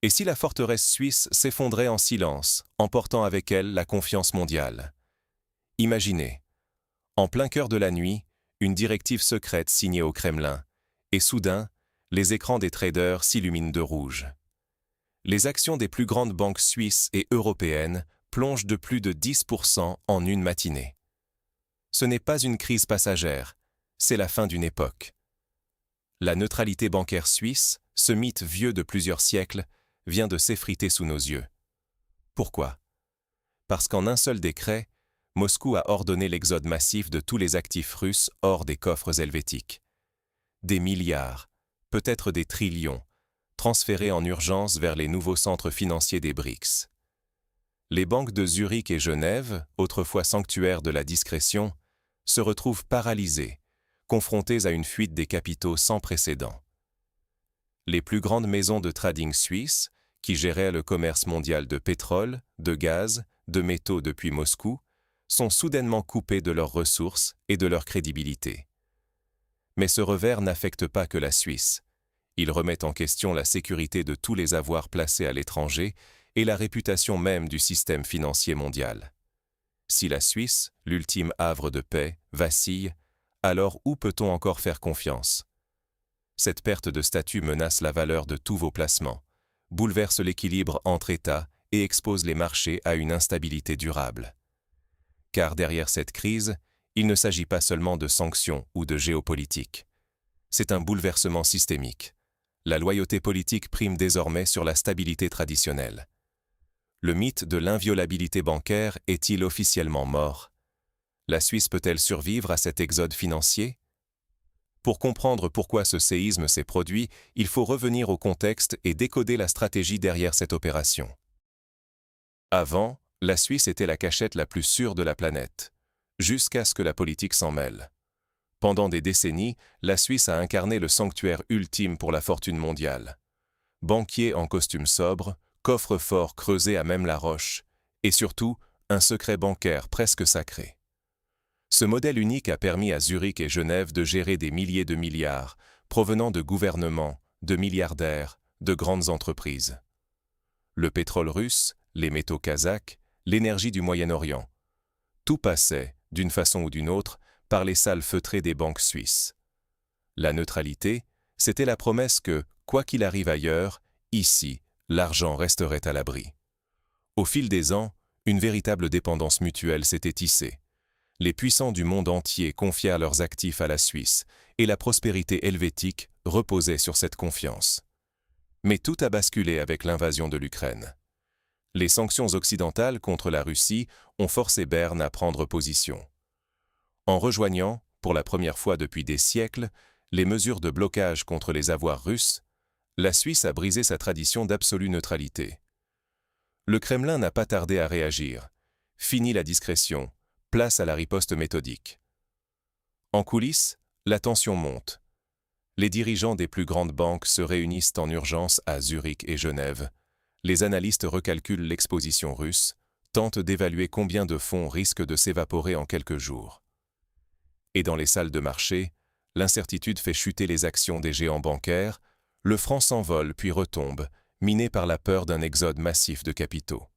Et si la forteresse suisse s'effondrait en silence, emportant avec elle la confiance mondiale? Imaginez, en plein cœur de la nuit, une directive secrète signée au Kremlin, et soudain, les écrans des traders s'illuminent de rouge. Les actions des plus grandes banques suisses et européennes plongent de plus de 10% en une matinée. Ce n'est pas une crise passagère, c'est la fin d'une époque. La neutralité bancaire suisse, ce mythe vieux de plusieurs siècles, vient de s'effriter sous nos yeux. Pourquoi? Parce qu'en un seul décret, Moscou a ordonné l'exode massif de tous les actifs russes hors des coffres helvétiques. Des milliards, peut-être des trillions, transférés en urgence vers les nouveaux centres financiers des BRICS. Les banques de Zurich et Genève, autrefois sanctuaires de la discrétion, se retrouvent paralysées, confrontées à une fuite des capitaux sans précédent. Les plus grandes maisons de trading suisses, qui géraient le commerce mondial de pétrole, de gaz, de métaux depuis Moscou, sont soudainement coupées de leurs ressources et de leur crédibilité. Mais ce revers n'affecte pas que la Suisse. Il remet en question la sécurité de tous les avoirs placés à l'étranger et la réputation même du système financier mondial. Si la Suisse, l'ultime havre de paix, vacille, alors où peut-on encore faire confiance? Cette perte de statut menace la valeur de tous vos placements, bouleverse l'équilibre entre États et expose les marchés à une instabilité durable. Car derrière cette crise, il ne s'agit pas seulement de sanctions ou de géopolitique. C'est un bouleversement systémique. La loyauté politique prime désormais sur la stabilité traditionnelle. Le mythe de l'inviolabilité bancaire est-il officiellement mort? La Suisse peut-elle survivre à cet exode financier? Pour comprendre pourquoi ce séisme s'est produit, il faut revenir au contexte et décoder la stratégie derrière cette opération. Avant, la Suisse était la cachette la plus sûre de la planète, jusqu'à ce que la politique s'en mêle. Pendant des décennies, la Suisse a incarné le sanctuaire ultime pour la fortune mondiale. Banquiers en costume sobre, coffre-fort creusé à même la roche, et surtout, un secret bancaire presque sacré. Ce modèle unique a permis à Zurich et Genève de gérer des milliers de milliards, provenant de gouvernements, de milliardaires, de grandes entreprises. Le pétrole russe, les métaux kazakhs, l'énergie du Moyen-Orient. Tout passait, d'une façon ou d'une autre, par les salles feutrées des banques suisses. La neutralité, c'était la promesse que, quoi qu'il arrive ailleurs, ici, l'argent resterait à l'abri. Au fil des ans, une véritable dépendance mutuelle s'était tissée. Les puissants du monde entier confièrent leurs actifs à la Suisse, et la prospérité helvétique reposait sur cette confiance. Mais tout a basculé avec l'invasion de l'Ukraine. Les sanctions occidentales contre la Russie ont forcé Berne à prendre position. En rejoignant, pour la première fois depuis des siècles, les mesures de blocage contre les avoirs russes, la Suisse a brisé sa tradition d'absolue neutralité. Le Kremlin n'a pas tardé à réagir. Fini la discrétion, place à la riposte méthodique. En coulisses, la tension monte. Les dirigeants des plus grandes banques se réunissent en urgence à Zurich et Genève. Les analystes recalculent l'exposition russe, tentent d'évaluer combien de fonds risquent de s'évaporer en quelques jours. Et dans les salles de marché, l'incertitude fait chuter les actions des géants bancaires, le franc s'envole puis retombe, miné par la peur d'un exode massif de capitaux.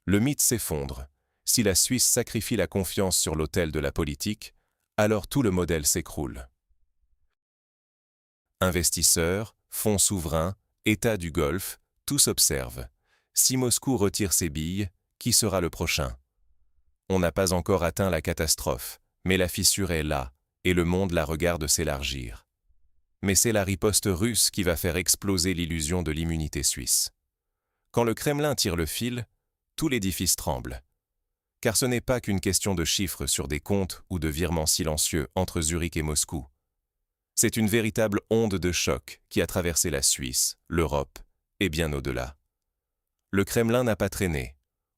Le mythe s'effondre. Si la Suisse sacrifie la confiance sur l'autel de la politique, alors tout le modèle s'écroule. Investisseurs, fonds souverains, États du Golfe, tous observent. Si Moscou retire ses billes, qui sera le prochain? On n'a pas encore atteint la catastrophe, mais la fissure est là, et le monde la regarde s'élargir. Mais c'est la riposte russe qui va faire exploser l'illusion de l'immunité suisse. Quand le Kremlin tire le fil, tout l'édifice tremble. Car ce n'est pas qu'une question de chiffres sur des comptes ou de virements silencieux entre Zurich et Moscou. C'est une véritable onde de choc qui a traversé la Suisse, l'Europe et bien au-delà. Le Kremlin n'a pas traîné.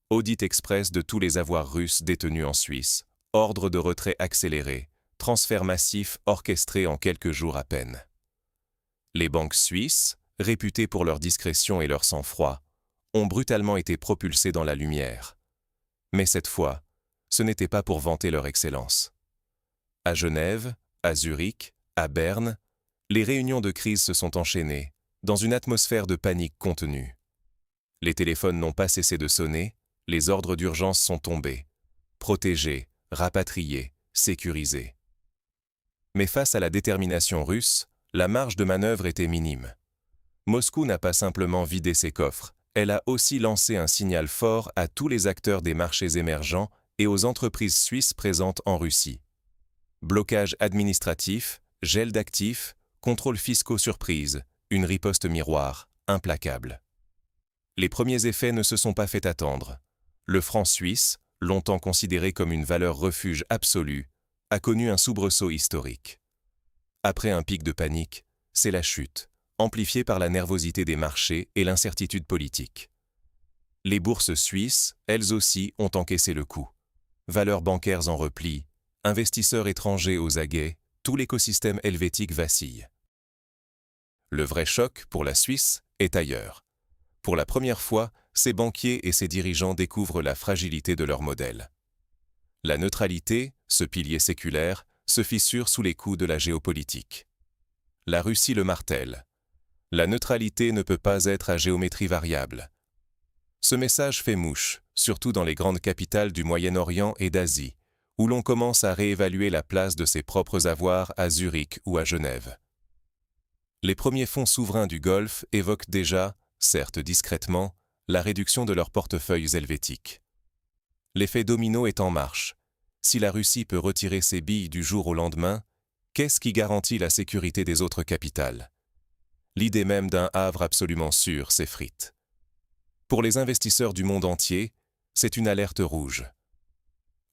Audit express de tous les avoirs russes détenus en Suisse, ordre de retrait accéléré, transfert massif orchestré en quelques jours à peine. Les banques suisses, réputées pour leur discrétion et leur sang-froid, ont brutalement été propulsées dans la lumière. Mais cette fois, ce n'était pas pour vanter leur excellence. À Genève, à Zurich, à Berne, les réunions de crise se sont enchaînées, dans une atmosphère de panique contenue. Les téléphones n'ont pas cessé de sonner, les ordres d'urgence sont tombés. Protégés, rapatriés, sécurisés. Mais face à la détermination russe, la marge de manœuvre était minime. Moscou n'a pas simplement vidé ses coffres, elle a aussi lancé un signal fort à tous les acteurs des marchés émergents et aux entreprises suisses présentes en Russie. Blocage administratif, gel d'actifs, contrôles fiscaux surprise, une riposte miroir, implacable. Les premiers effets ne se sont pas fait attendre. Le franc suisse, longtemps considéré comme une valeur refuge absolue, a connu un soubresaut historique. Après un pic de panique, c'est la chute, amplifiée par la nervosité des marchés et l'incertitude politique. Les bourses suisses, elles aussi, ont encaissé le coup. Valeurs bancaires en repli, investisseurs étrangers aux aguets, tout l'écosystème helvétique vacille. Le vrai choc, pour la Suisse, est ailleurs. Pour la première fois, ses banquiers et ses dirigeants découvrent la fragilité de leur modèle. La neutralité, ce pilier séculaire, se fissure sous les coups de la géopolitique. La Russie le martèle. La neutralité ne peut pas être à géométrie variable. Ce message fait mouche, surtout dans les grandes capitales du Moyen-Orient et d'Asie, où l'on commence à réévaluer la place de ses propres avoirs à Zurich ou à Genève. Les premiers fonds souverains du Golfe évoquent déjà, certes discrètement, la réduction de leurs portefeuilles helvétiques. L'effet domino est en marche. Si la Russie peut retirer ses billes du jour au lendemain, qu'est-ce qui garantit la sécurité des autres capitales? L'idée même d'un havre absolument sûr s'effrite. Pour les investisseurs du monde entier, c'est une alerte rouge.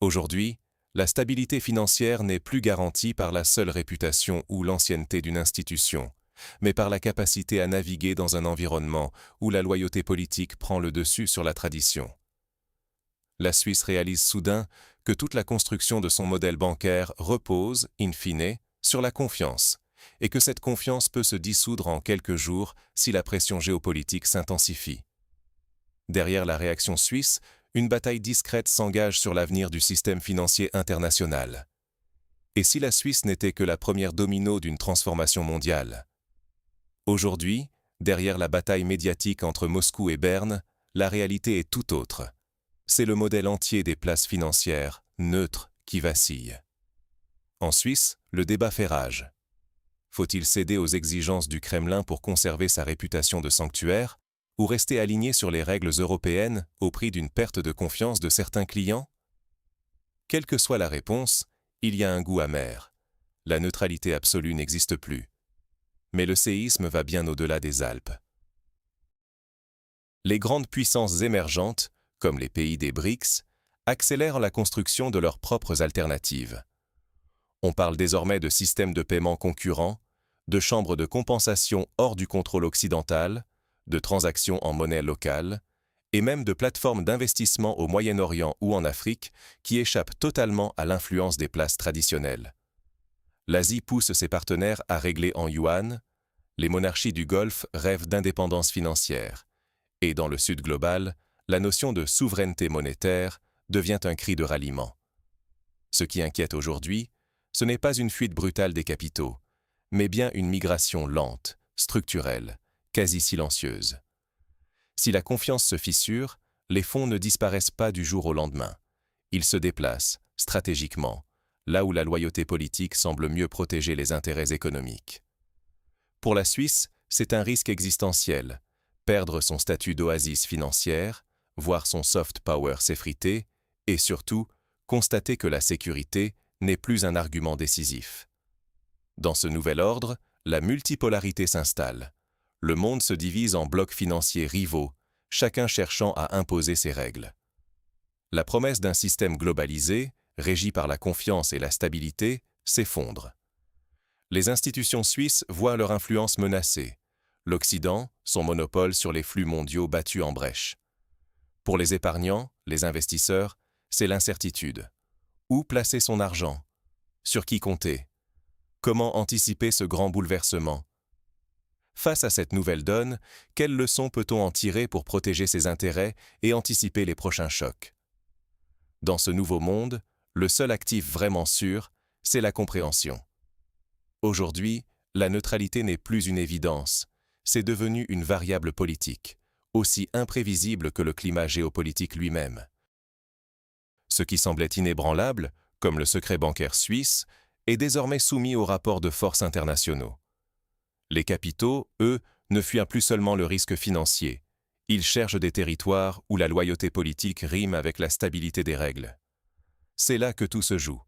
Aujourd'hui, la stabilité financière n'est plus garantie par la seule réputation ou l'ancienneté d'une institution, mais par la capacité à naviguer dans un environnement où la loyauté politique prend le dessus sur la tradition. La Suisse réalise soudain que toute la construction de son modèle bancaire repose, in fine, sur la confiance, et que cette confiance peut se dissoudre en quelques jours si la pression géopolitique s'intensifie. Derrière la réaction suisse, une bataille discrète s'engage sur l'avenir du système financier international. Et si la Suisse n'était que la première domino d'une transformation mondiale? Aujourd'hui, derrière la bataille médiatique entre Moscou et Berne, la réalité est tout autre. C'est le modèle entier des places financières, neutres, qui vacille. En Suisse, le débat fait rage. Faut-il céder aux exigences du Kremlin pour conserver sa réputation de sanctuaire, ou rester aligné sur les règles européennes au prix d'une perte de confiance de certains clients? Quelle que soit la réponse, il y a un goût amer. La neutralité absolue n'existe plus. Mais le séisme va bien au-delà des Alpes. Les grandes puissances émergentes, comme les pays des BRICS, accélèrent la construction de leurs propres alternatives. On parle désormais de systèmes de paiement concurrents, de chambres de compensation hors du contrôle occidental, de transactions en monnaie locale, et même de plateformes d'investissement au Moyen-Orient ou en Afrique qui échappent totalement à l'influence des places traditionnelles. L'Asie pousse ses partenaires à régler en yuan, les monarchies du Golfe rêvent d'indépendance financière, et dans le Sud global, la notion de souveraineté monétaire devient un cri de ralliement. Ce qui inquiète aujourd'hui, ce n'est pas une fuite brutale des capitaux, mais bien une migration lente, structurelle, quasi silencieuse. Si la confiance se fissure, les fonds ne disparaissent pas du jour au lendemain. Ils se déplacent, stratégiquement, là où la loyauté politique semble mieux protéger les intérêts économiques. Pour la Suisse, c'est un risque existentiel, perdre son statut d'oasis financière, voir son soft power s'effriter, et surtout, constater que la sécurité n'est plus un argument décisif. Dans ce nouvel ordre, la multipolarité s'installe. Le monde se divise en blocs financiers rivaux, chacun cherchant à imposer ses règles. La promesse d'un système globalisé, régi par la confiance et la stabilité, s'effondre. Les institutions suisses voient leur influence menacée. L'Occident, son monopole sur les flux mondiaux battu en brèche. Pour les épargnants, les investisseurs, c'est l'incertitude. Où placer son argent? Sur qui compter? Comment anticiper ce grand bouleversement? Face à cette nouvelle donne, quelles leçons peut-on en tirer pour protéger ses intérêts et anticiper les prochains chocs? Dans ce nouveau monde, le seul actif vraiment sûr, c'est la compréhension. Aujourd'hui, la neutralité n'est plus une évidence, c'est devenu une variable politique, aussi imprévisible que le climat géopolitique lui-même. Ce qui semblait inébranlable, comme le secret bancaire suisse, est désormais soumis aux rapports de force internationaux. Les capitaux, eux, ne fuient plus seulement le risque financier. Ils cherchent des territoires où la loyauté politique rime avec la stabilité des règles. C'est là que tout se joue.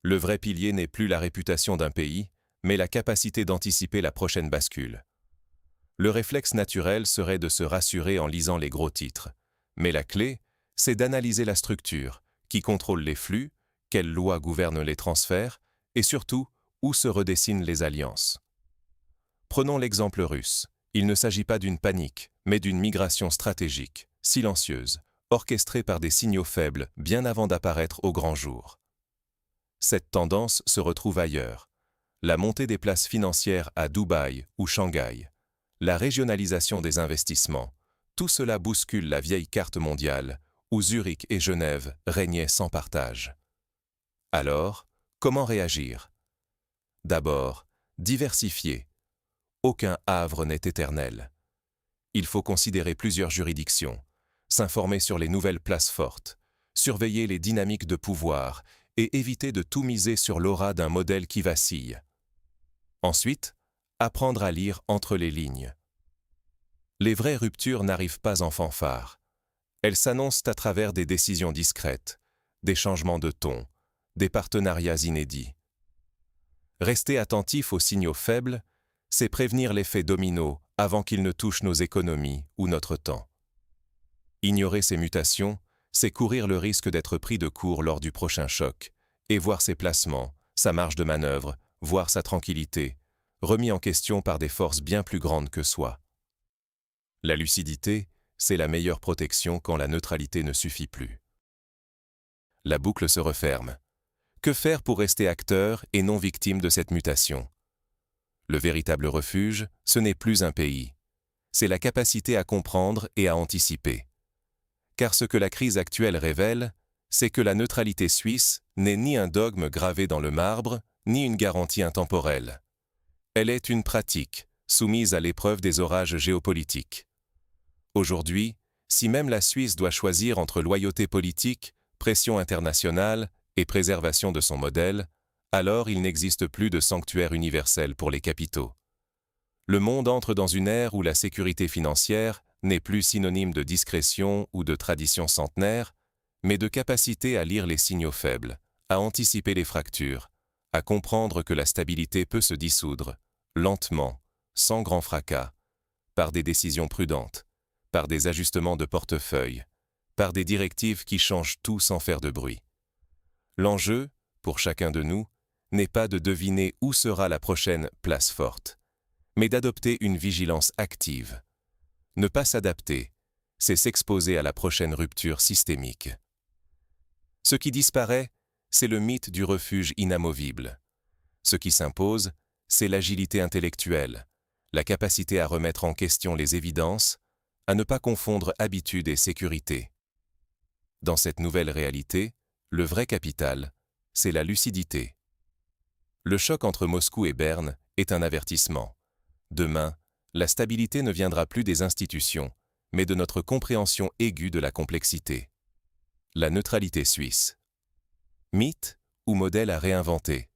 Le vrai pilier n'est plus la réputation d'un pays, mais la capacité d'anticiper la prochaine bascule. Le réflexe naturel serait de se rassurer en lisant les gros titres. Mais la clé, c'est d'analyser la structure, qui contrôle les flux, quelles lois gouvernent les transferts, et surtout, où se redessinent les alliances. Prenons l'exemple russe. Il ne s'agit pas d'une panique, mais d'une migration stratégique, silencieuse, orchestrée par des signaux faibles bien avant d'apparaître au grand jour. Cette tendance se retrouve ailleurs. La montée des places financières à Dubaï ou Shanghai, la régionalisation des investissements, tout cela bouscule la vieille carte mondiale où Zurich et Genève régnaient sans partage. Alors, comment réagir? D'abord, diversifier. Aucun havre n'est éternel. Il faut considérer plusieurs juridictions, s'informer sur les nouvelles places fortes, surveiller les dynamiques de pouvoir et éviter de tout miser sur l'aura d'un modèle qui vacille. Ensuite, apprendre à lire entre les lignes. Les vraies ruptures n'arrivent pas en fanfare. Elles s'annoncent à travers des décisions discrètes, des changements de ton, des partenariats inédits. Rester attentif aux signaux faibles, c'est prévenir l'effet domino avant qu'il ne touche nos économies ou notre temps. Ignorer ces mutations, c'est courir le risque d'être pris de court lors du prochain choc, et voir ses placements, sa marge de manœuvre, voire sa tranquillité, remis en question par des forces bien plus grandes que soi. La lucidité, c'est la meilleure protection quand la neutralité ne suffit plus. La boucle se referme. Que faire pour rester acteur et non victime de cette mutation? Le véritable refuge, ce n'est plus un pays. C'est la capacité à comprendre et à anticiper. Car ce que la crise actuelle révèle, c'est que la neutralité suisse n'est ni un dogme gravé dans le marbre, ni une garantie intemporelle. Elle est une pratique, soumise à l'épreuve des orages géopolitiques. Aujourd'hui, si même la Suisse doit choisir entre loyauté politique, pression internationale et préservation de son modèle, alors il n'existe plus de sanctuaire universel pour les capitaux. Le monde entre dans une ère où la sécurité financière n'est plus synonyme de discrétion ou de tradition centenaire, mais de capacité à lire les signaux faibles, à anticiper les fractures, à comprendre que la stabilité peut se dissoudre, lentement, sans grand fracas, par des décisions prudentes, par des ajustements de portefeuille, par des directives qui changent tout sans faire de bruit. L'enjeu, pour chacun de nous, n'est pas de deviner où sera la prochaine place forte, mais d'adopter une vigilance active. Ne pas s'adapter, c'est s'exposer à la prochaine rupture systémique. Ce qui disparaît, c'est le mythe du refuge inamovible. Ce qui s'impose, c'est l'agilité intellectuelle, la capacité à remettre en question les évidences, à ne pas confondre habitude et sécurité. Dans cette nouvelle réalité, le vrai capital, c'est la lucidité. Le choc entre Moscou et Berne est un avertissement. Demain, la stabilité ne viendra plus des institutions, mais de notre compréhension aiguë de la complexité. La neutralité suisse. Mythe ou modèle à réinventer?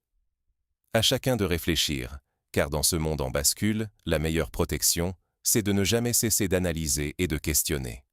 À chacun de réfléchir, car dans ce monde en bascule, la meilleure protection, c'est de ne jamais cesser d'analyser et de questionner.